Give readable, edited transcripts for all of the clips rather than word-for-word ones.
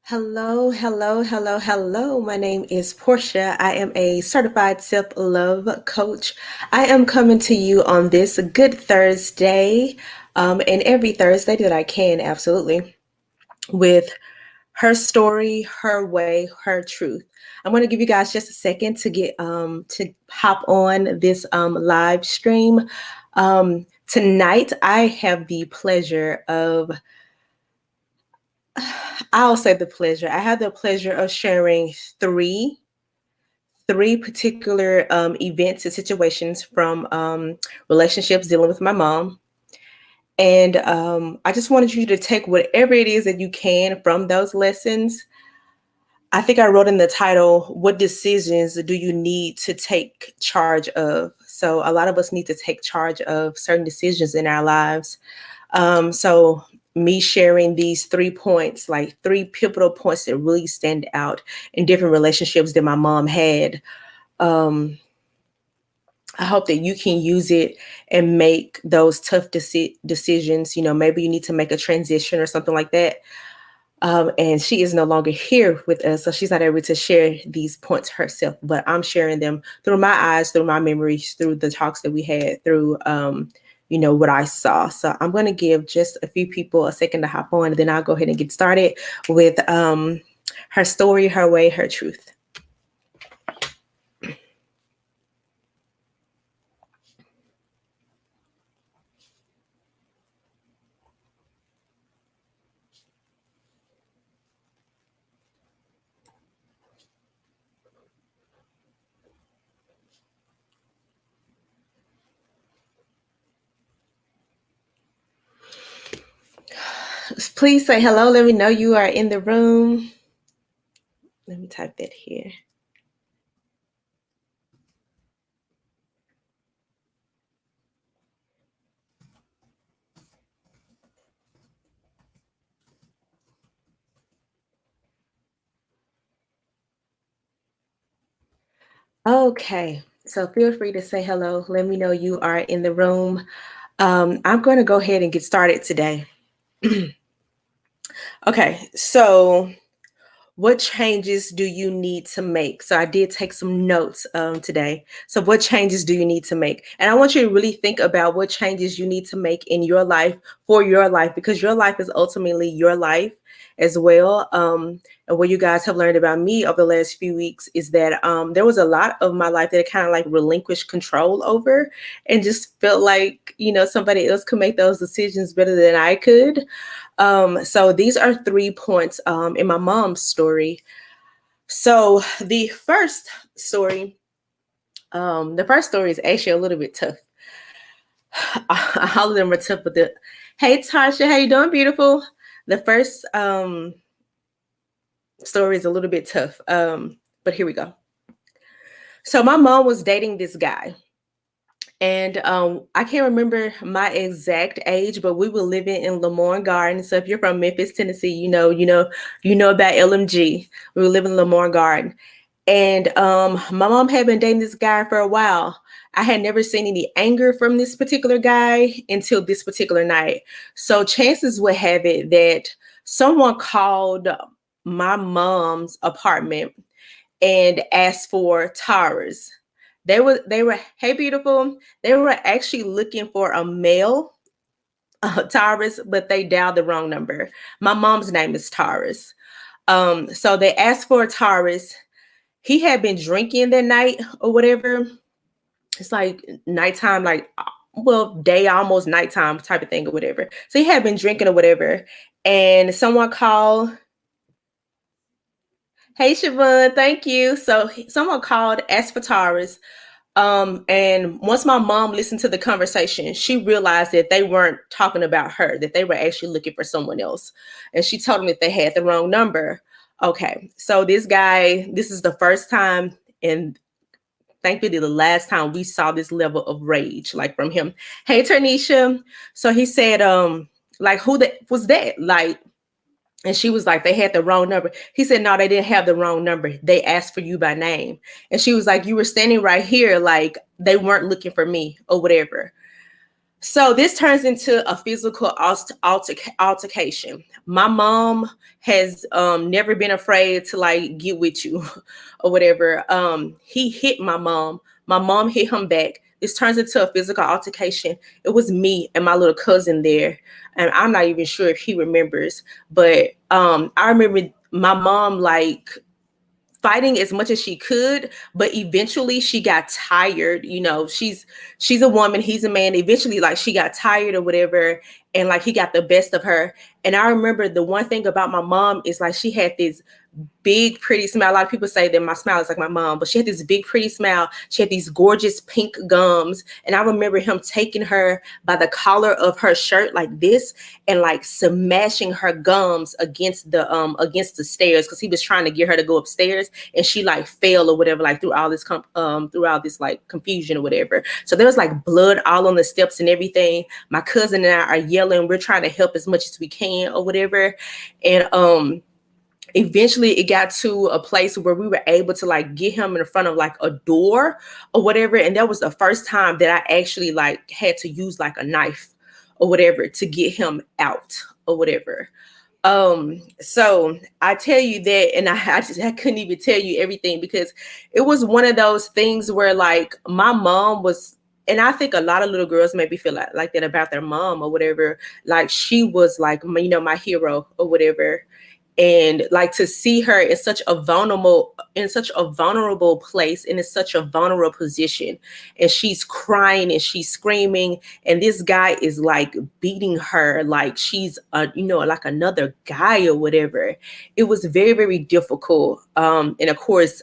Hello, hello, hello, hello. My name is Portia. I am a certified self-love coach. I am coming to you on this Good Thursday, and every Thursday that I can, absolutely, with her story, her way, her truth. I'm going to give you guys just a second to get to hop on this live stream. Tonight, I have the pleasure of I'll say the pleasure. I had the pleasure of sharing three particular events and situations from relationships dealing with my mom. And I just wanted you to take whatever it is that you can from those lessons. I think I wrote in the title, "What decisions do you need to take charge of?" So a lot of us need to take charge of certain decisions in our lives. So me sharing these 3 points, like three pivotal points that really stand out in different relationships that my mom had. Um, I hope that you can use it and make those tough decisions. Maybe you need to make a transition or something like that. And she is no longer here with us, so she's not able to share these points herself. But I'm sharing them through my eyes, through my memories, through the talks that we had, through what I saw. So I'm going to give just a few people a second to hop on, and then I'll go ahead and get started with her story, her way, her truth. Please say hello. Let me know you are in the room. Let me type that here. Okay, so feel free to say hello. Let me know you are in the room. I'm going to go ahead and get started today. Okay, so what changes do you need to make? So I did take some notes today. So what changes do you need to make? And I want you to really think about what changes you need to make in your life for your life, because your life is ultimately your life as well. And what you guys have learned about me over the last few weeks is that there was a lot of my life that I kind of like relinquished control over and just felt like, somebody else could make those decisions better than I could. So these are 3 points in my mom's story. So the first story is actually a little bit tough. All of them are tough, but hey Tasha, how you doing, beautiful? The first story is a little bit tough, but here we go. So my mom was dating this guy. And I can't remember my exact age, but we were living in Lamorne Garden. So if you're from Memphis, Tennessee, you know about LMG. We were living in Lamorne Garden, and my mom had been dating this guy for a while. I had never seen any anger from this particular guy until this particular night. So chances would have it that someone called my mom's apartment and asked for Tara's. They were hey beautiful. They were actually looking for a male Taurus, but they dialed the wrong number. My mom's name is Taurus. So they asked for a Taurus. He had been drinking that night or whatever. It's like nighttime, like day almost nighttime type of thing or whatever. So he had been drinking or whatever. And someone called. Hey Siobhan, thank you. So someone called, asked for Taurus. And once my mom listened to the conversation, she realized that they weren't talking about her, that they were actually looking for someone else. And she told them that they had the wrong number. Okay, so this guy, this is the first time, and thankfully the last time we saw this level of rage, like from him. Hey Ternisha. So he said, like, who that was that? Like, and she was like, they had the wrong number. He said, no, they didn't have the wrong number. They asked for you by name. And she was like, you were standing right here. Like they weren't looking for me or whatever. So this turns into a physical altercation. My mom has never been afraid to like get with you or whatever. He hit my mom. My mom hit him back. This turns into a physical altercation. It was me and my little cousin there, and I'm not even sure if he remembers. But I remember my mom like fighting as much as she could, but eventually she got tired. You know, she's a woman, he's a man. Eventually like she got tired or whatever, and like he got the best of her. And I remember the one thing about my mom is like she had this big pretty smile. A lot of people say that my smile is like my mom, but she had this big pretty smile. She had these gorgeous pink gums, and I remember him taking her by the collar of her shirt like this and like smashing her gums against the stairs because he was trying to get her to go upstairs, and she like fell or whatever, like through all this like confusion or whatever. So there was like blood all on the steps and everything. My cousin and I are yelling, we're trying to help as much as we can or whatever. And eventually it got to a place where we were able to like get him in front of like a door or whatever. And that was the first time that I actually like had to use like a knife or whatever to get him out or whatever. So I tell you that, and I couldn't even tell you everything because it was one of those things where like my mom was, and I think a lot of little girls maybe feel like that about their mom or whatever. Like she was like, you know, my hero or whatever. And like to see her in such a vulnerable place and in such a vulnerable position, and she's crying and she's screaming, and this guy is like beating her like she's you know, like another guy or whatever. It was very, very difficult. And of course,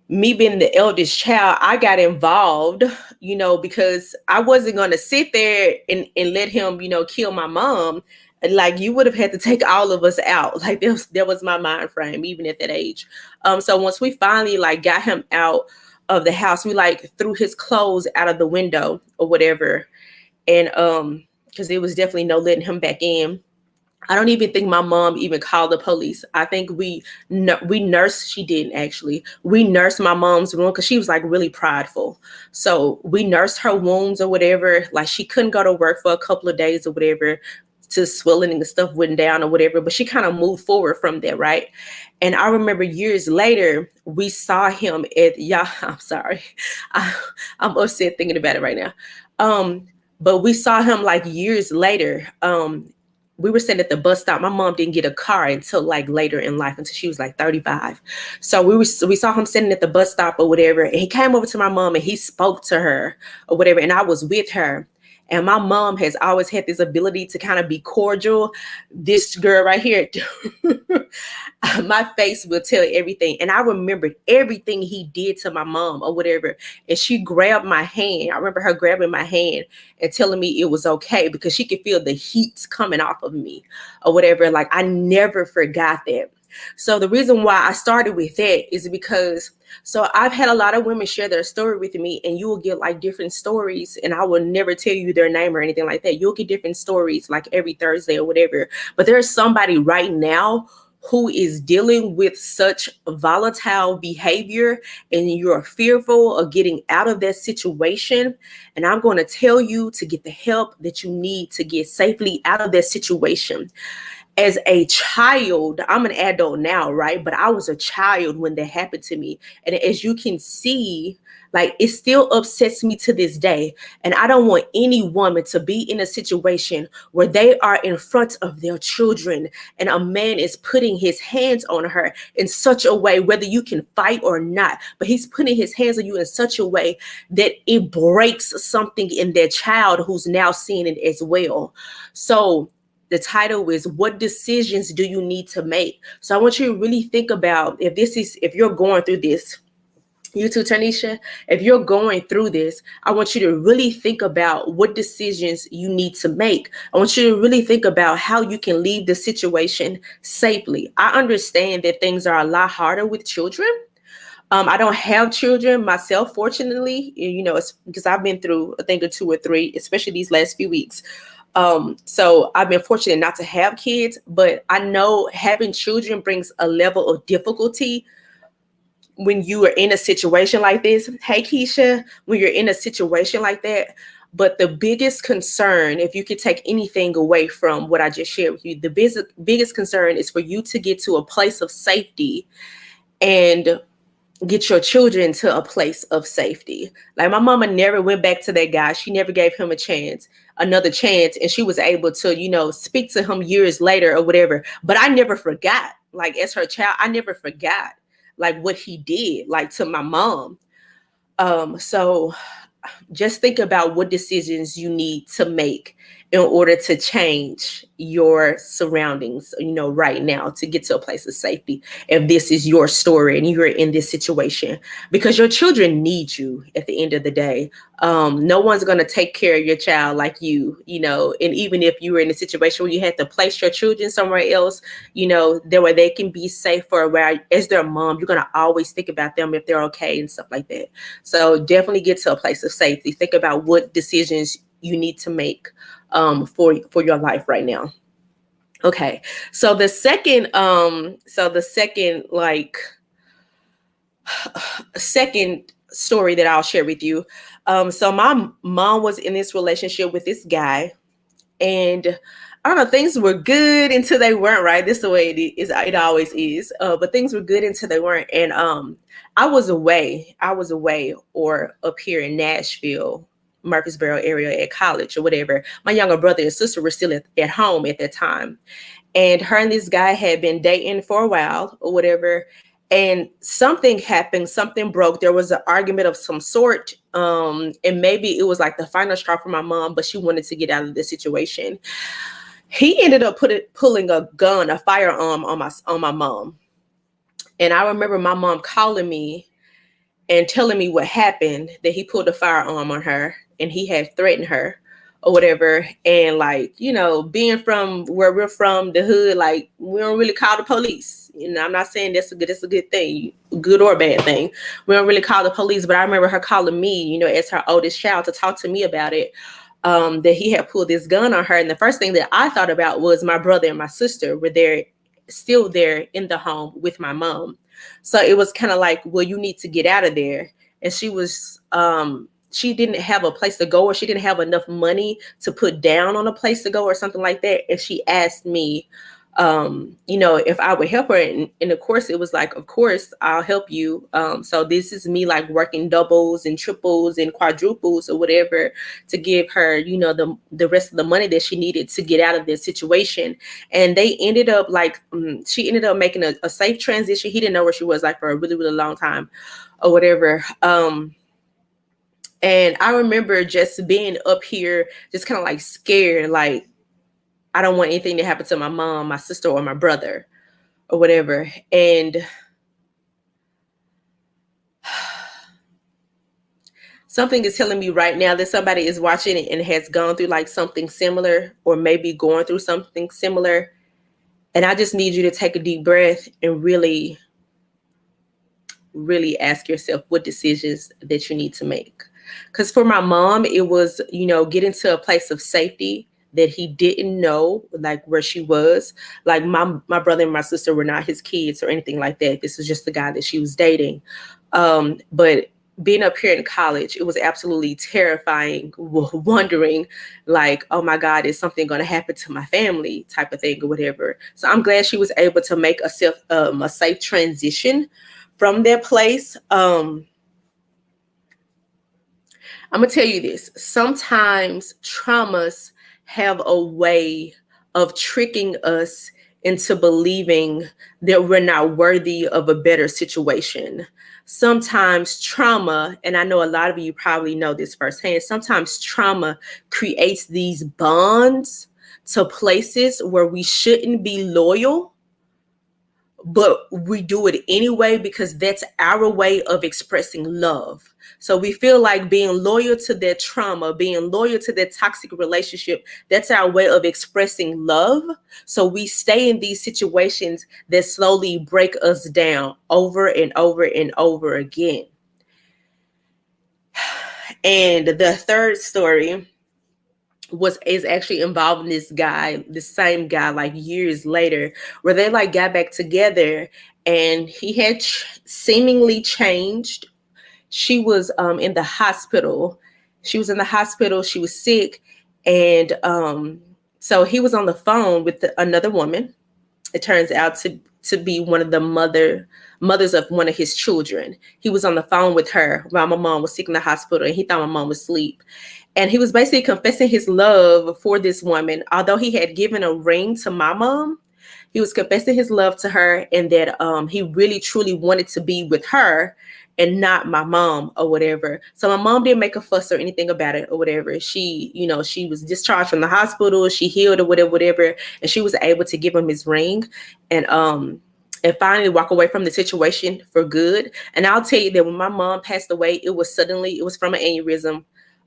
me being the eldest child, I got involved, you know, because I wasn't going to sit there and let him, you know, kill my mom. Like you would have had to take all of us out. Like that was my mind frame, even at that age. So once we finally like got him out of the house, we like threw his clothes out of the window or whatever. And because there was definitely no letting him back in. I don't even think my mom even called the police. I think we nursed. She didn't actually. We nursed my mom's wound because she was like really prideful. So we nursed her wounds or whatever. Like she couldn't go to work for a couple of days or whatever, to swelling and stuff went down or whatever. But she kind of moved forward from there, right? And I remember years later, we saw him at yeah. I'm sorry, I'm upset thinking about it right now. But we saw him like years later. We were sitting at the bus stop. My mom didn't get a car until like later in life, until she was like 35. So we saw him sitting at the bus stop or whatever. And he came over to my mom and he spoke to her or whatever. And I was with her. And my mom has always had this ability to kind of be cordial. This girl right here, my face will tell everything. And I remembered everything he did to my mom or whatever. And she grabbed my hand. I remember her grabbing my hand and telling me it was okay because she could feel the heat coming off of me or whatever. Like I never forgot that. So the reason why I started with that is because so I've had a lot of women share their story with me, and you will get like different stories, and I will never tell you their name or anything like that. You'll get different stories like every Thursday or whatever. But there's somebody right now who is dealing with such volatile behavior, and you're fearful of getting out of that situation. And I'm going to tell you to get the help that you need to get safely out of that situation. As a child, I'm an adult now, right? But I was a child when that happened to me. And as you can see, like it still upsets me to this day. And I don't want any woman to be in a situation where they are in front of their children and a man is putting his hands on her in such a way, whether you can fight or not, but he's putting his hands on you in such a way that it breaks something in their child who's now seeing it as well. So the title is What Decisions Do You Need to Make? So I want you to really think about if you're going through this, you too, Tanisha, if you're going through this, I want you to really think about what decisions you need to make. I want you to really think about how you can leave the situation safely. I understand that things are a lot harder with children. I don't have children myself, fortunately, you know, it's because I've been through a thing or two or three, especially these last few weeks. So I've been fortunate not to have kids, but I know having children brings a level of difficulty when you are in a situation like this. Hey, Keisha, when you're in a situation like that, But the biggest concern, if you could take anything away from what I just shared with you, the biggest concern is for you to get to a place of safety and get your children to a place of safety. Like my mama never went back to that guy. She never gave him another chance. And she was able to, speak to him years later or whatever. But I never forgot, like as her child, I never forgot like what he did, like to my mom. So just think about what decisions you need to make in order to change your surroundings, right now to get to a place of safety. If this is your story and you're in this situation, because your children need you at the end of the day. No one's going to take care of your child like and even if you were in a situation where you had to place your children somewhere else, there where they can be safe for a while, as their mom, you're going to always think about them if they're okay and stuff like that. So definitely get to a place of safety. Think about what decisions you need to make for your life right now. Okay, so the second second story that I'll share with you. So my mom was in this relationship with this guy, and I don't know, things were good until they weren't, right? This is the way it always is. But things were good until they weren't. And I was away or up here in Nashville, Murfreesboro area at college or whatever. My younger brother and sister were still at home at that time. And her and this guy had been dating for a while or whatever. And something happened, something broke. There was an argument of some sort. And maybe it was like the final straw for my mom, but she wanted to get out of the situation. He ended up pulling a gun, a firearm on my mom. And I remember my mom calling me and telling me what happened, that he pulled a firearm on her and he had threatened her or whatever. And being from where we're from, the hood, like we don't really call the police. I'm not saying that's a good thing, good or bad thing. We don't really call the police, but I remember her calling me, as her oldest child, to talk to me about it. That he had pulled this gun on her. And the first thing that I thought about was my brother and my sister were still there in the home with my mom. So it was kind of like, well, you need to get out of there. And she didn't have a place to go, or she didn't have enough money to put down on a place to go or something like that. And she asked me, if I would help her. And of course it was like, of course I'll help you. So this is me like working doubles and triples and quadruples or whatever to give her, the rest of the money that she needed to get out of this situation. And they ended up she ended up making a safe transition. He didn't know where she was like for a really, really long time or whatever. And I remember just being up here, just kind of like scared, like, I don't want anything to happen to my mom, my sister, or my brother or whatever. And something is telling me right now that somebody is watching it and has gone through like something similar, or maybe going through something similar. And I just need you to take a deep breath and really, really ask yourself what decisions that you need to make. Because for my mom, it was, getting to a place of safety that he didn't know like where she was. Like my brother and my sister were not his kids or anything like that. This was just the guy that she was dating. But being up here in college, it was absolutely terrifying, wondering like, oh my God, is something going to happen to my family type of thing or whatever. So I'm glad she was able to make a safe transition from that place. I'm going to tell you this. Sometimes traumas have a way of tricking us into believing that we're not worthy of a better situation. Sometimes trauma, and I know a lot of you probably know this firsthand, sometimes trauma creates these bonds to places where we shouldn't be loyal, but we do it anyway because that's our way of expressing love. So we feel like being loyal to that trauma, being loyal to that toxic relationship, that's our way of expressing love. So we stay in these situations that slowly break us down over and over and over again. And the third story is actually involving this guy, the same guy, like years later, where they like got back together, and he had seemingly changed. She was in the hospital. She was in the hospital. She was sick. And so he was on the phone with another woman. It turns out to be one of the mothers of one of his children. He was on the phone with her while my mom was sick in the hospital, and he thought my mom was asleep. And he was basically confessing his love for this woman. Although he had given a ring to my mom, he was confessing his love to her, and that he really truly wanted to be with her and not my mom or whatever. So my mom didn't make a fuss or anything about it or whatever. She, she was discharged from the hospital. She healed or whatever. And she was able to give him his ring and finally walk away from the situation for good. And I'll tell you that when my mom passed away, it was from an aneurysm.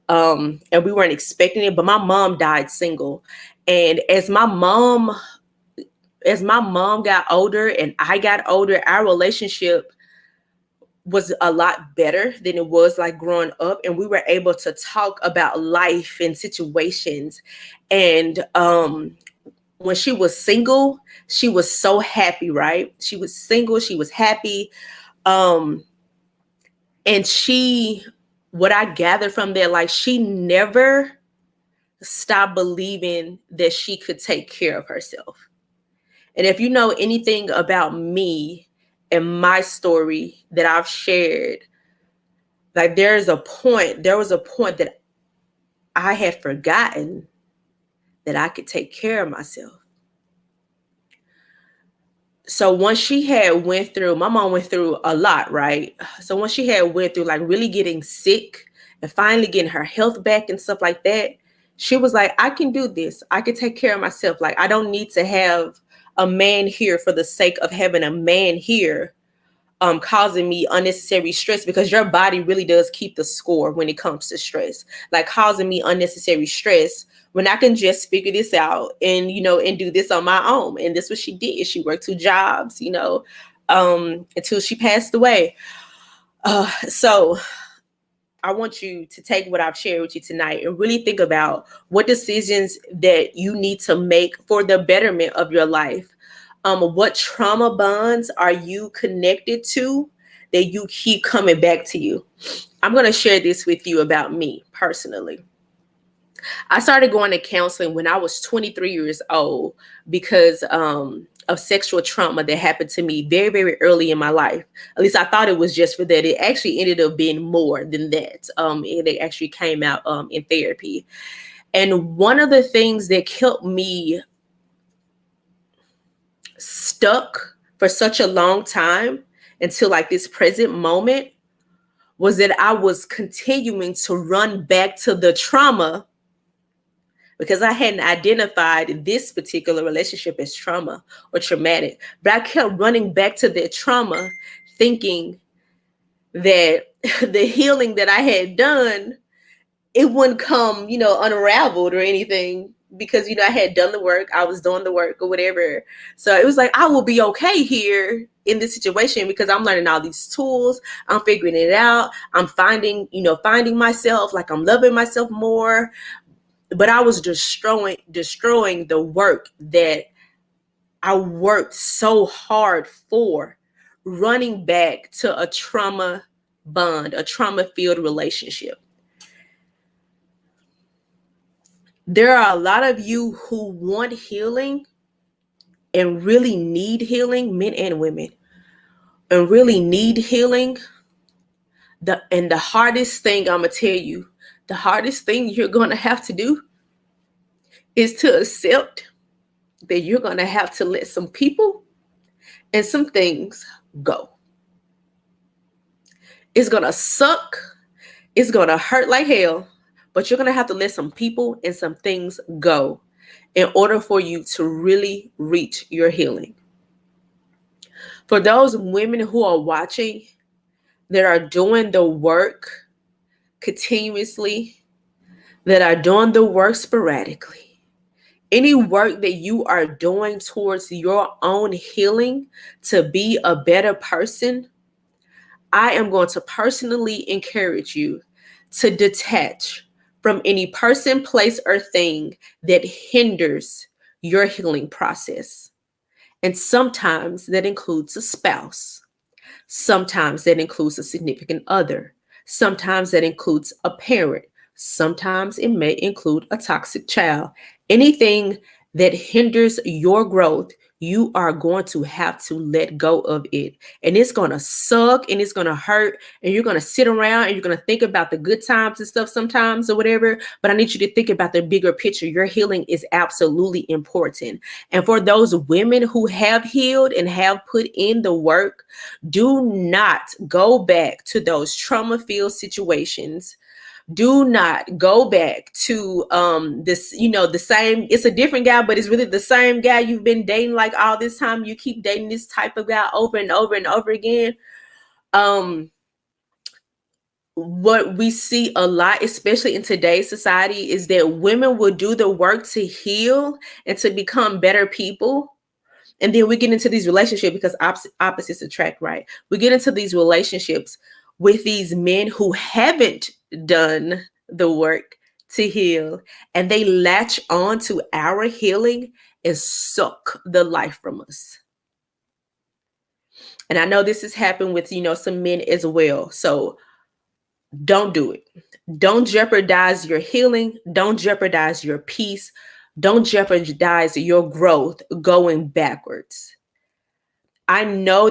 And we weren't expecting it, but my mom died single. And as my mom got older and I got older, our relationship was a lot better than it was like growing up. And we were able to talk about life and situations. And when she was single, she was so happy, right? She was single, she was happy. And what I gathered from that, like, she never stopped believing that she could take care of herself. And if you know anything about me and my story that I've shared, like, there was a point that I had forgotten that I could take care of myself. So once she had my mom went through a lot, right? So once she had went through like really getting sick and finally getting her health back and stuff like that, she was like, I can do this. I can take care of myself. Like, I don't need to have a man here for the sake of having a man here causing me unnecessary stress, because your body really does keep the score when it comes to stress, like causing me unnecessary stress when I can just figure this out and, and do this on my own. And this is what she did. She worked 2 jobs, until she passed away. So I want you to take what I've shared with you tonight and really think about what decisions that you need to make for the betterment of your life. What trauma bonds are you connected to that you keep coming back to you? I'm going to share this with you about me personally. I started going to counseling when I was 23 years old because of sexual trauma that happened to me very, very early in my life. At least I thought it was just for that. It actually ended up being more than that. It actually came out in therapy. And one of the things that kept me stuck for such a long time until like this present moment was that I was continuing to run back to the trauma because I hadn't identified this particular relationship as trauma or traumatic. But I kept running back to that trauma, thinking that the healing that I had done, it wouldn't come, unraveled or anything, because, I had done the work, I was doing the work or whatever. So it was like, I will be okay here in this situation because I'm learning all these tools. I'm figuring it out. I'm finding myself, like I'm loving myself more. But I was destroying the work that I worked so hard for, running back to a trauma bond, a trauma-filled relationship. There are a lot of you who want healing and really need healing, men and women, and really need healing. And the hardest thing I'm going to tell you, the hardest thing you're going to have to do is to accept that you're going to have to let some people and some things go. It's going to suck. It's going to hurt like hell, but you're going to have to let some people and some things go in order for you to really reach your healing. For those women who are watching that are doing the work continuously, that are doing the work sporadically, any work that you are doing towards your own healing to be a better person, I am going to personally encourage you to detach from any person, place, or thing that hinders your healing process. And sometimes that includes a spouse. Sometimes that includes a significant other. Sometimes that includes a parent. Sometimes it may include a toxic child. Anything that hinders your growth, you are going to have to let go of it. And it's going to suck and it's going to hurt. And you're going to sit around and you're going to think about the good times and stuff sometimes or whatever. But I need you to think about the bigger picture. Your healing is absolutely important. And for those women who have healed and have put in the work, do not go back to those trauma-filled situations. Do not go back to this, the same, it's a different guy, but it's really the same guy you've been dating like all this time. You keep dating this type of guy over and over and over again. What we see a lot, especially in today's society, is that women will do the work to heal and to become better people. And then we get into these relationships because opposites attract, right? We get into these relationships with these men who haven't done the work to heal, and they latch on to our healing and suck the life from us. And I know this has happened with, some men as well. So don't do it. Don't jeopardize your healing. Don't jeopardize your peace. Don't jeopardize your growth going backwards. I know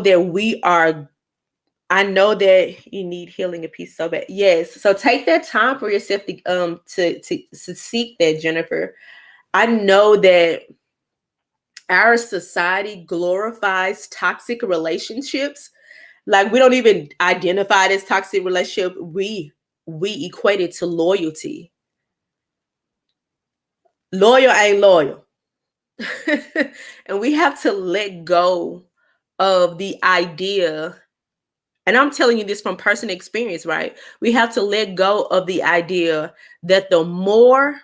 that you need healing and peace so bad. Yes. So take that time for yourself to seek that, Jennifer. I know that our society glorifies toxic relationships. Like, we don't even identify it as toxic relationship. We equate it to loyalty. Loyal ain't loyal. And we have to let go of the idea, and I'm telling you this from personal experience, right? We have to let go of the idea that the more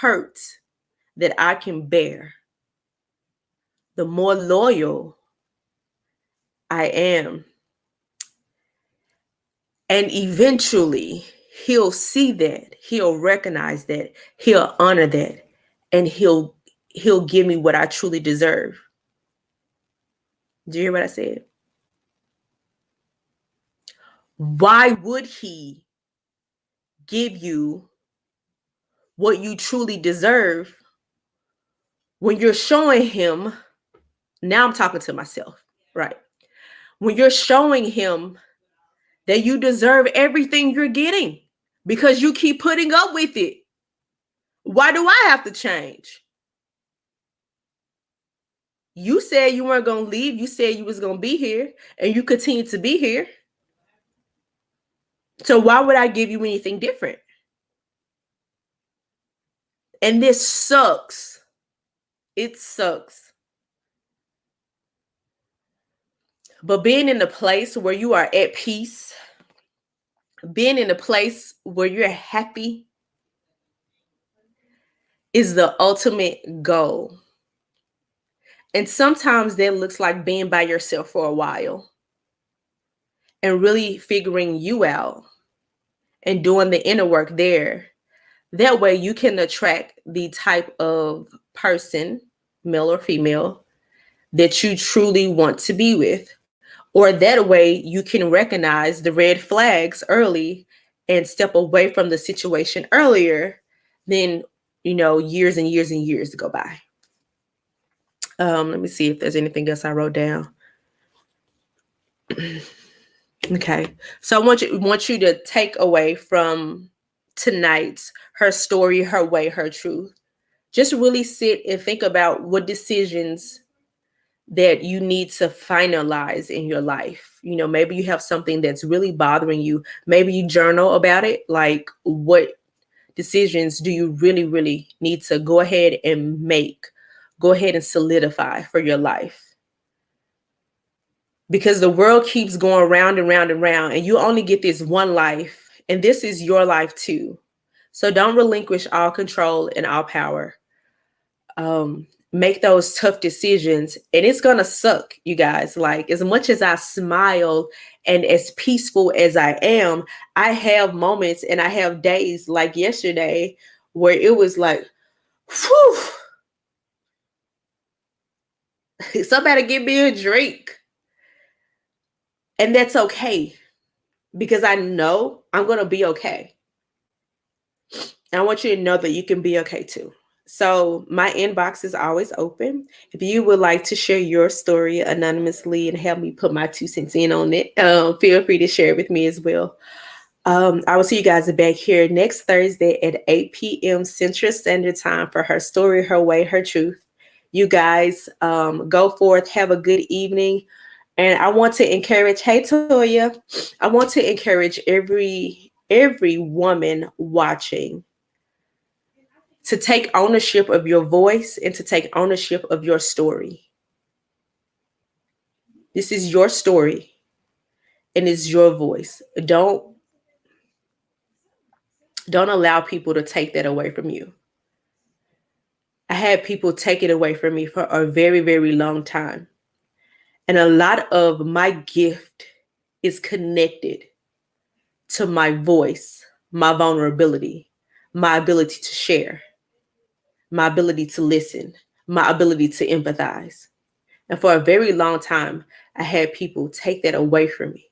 hurt that I can bear, the more loyal I am. And eventually he'll see that, he'll recognize that, he'll honor that, and he'll give me what I truly deserve. Do you hear what I said? Why would he give you what you truly deserve when you're showing him? Now I'm talking to myself, right? When you're showing him that you deserve everything you're getting because you keep putting up with it. Why do I have to change? You said you weren't going to leave. You said you was going to be here, and you continue to be here. So why would I give you anything different? And this sucks. It sucks. But being in a place where you are at peace, being in a place where you're happy, is the ultimate goal. And sometimes that looks like being by yourself for a while and really figuring you out and doing the inner work there. That way you can attract the type of person, male or female, that you truly want to be with. Or that way you can recognize the red flags early and step away from the situation earlier than, years and years and years go by. Let me see if there's anything else I wrote down. Okay. So I want you to take away from tonight's her story, her way, her truth. Just really sit and think about what decisions that you need to finalize in your life. Maybe you have something that's really bothering you. Maybe you journal about it. Like, what decisions do you really, really need to go ahead and make? Go ahead and solidify for your life. Because the world keeps going round and round and round, and you only get this one life, and this is your life too. So don't relinquish all control and all power. Make those tough decisions, and it's gonna suck, you guys. Like, as much as I smile and as peaceful as I am, I have moments and I have days like yesterday where it was like, whew, somebody give me a drink. And that's okay, because I know I'm gonna be okay. And I want you to know that you can be okay too. So my inbox is always open. If you would like to share your story anonymously and help me put my 2 cents in on it, feel free to share it with me as well. I will see you guys back here next Thursday at 8 p.m. Central Standard Time for Her Story, Her Way, Her Truth. You guys go forth, have a good evening. And I want to encourage, hey Toya, I want to encourage every woman watching to take ownership of your voice and to take ownership of your story. This is your story and it's your voice. Don't allow people to take that away from you. I had people take it away from me for a very, very long time. And a lot of my gift is connected to my voice, my vulnerability, my ability to share, my ability to listen, my ability to empathize. And for a very long time, I had people take that away from me.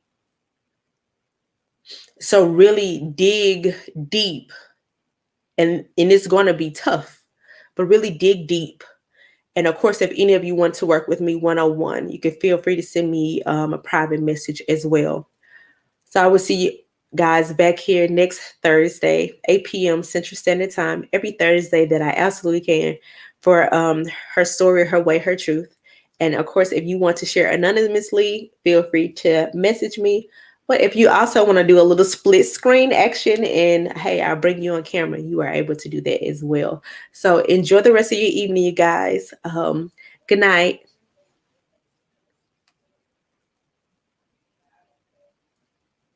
So really dig deep, and it's going to be tough, but really dig deep. And of course, if any of you want to work with me one-on-one, you can feel free to send me a private message as well. So I will see you guys back here next Thursday, 8 p.m. Central Standard Time, every Thursday that I absolutely can for Her Story, Her Way, Her Truth. And of course, if you want to share anonymously, feel free to message me. But if you also want to do a little split screen action and hey, I'll bring you on camera, you are able to do that as well. So enjoy the rest of your evening, you guys. Good night.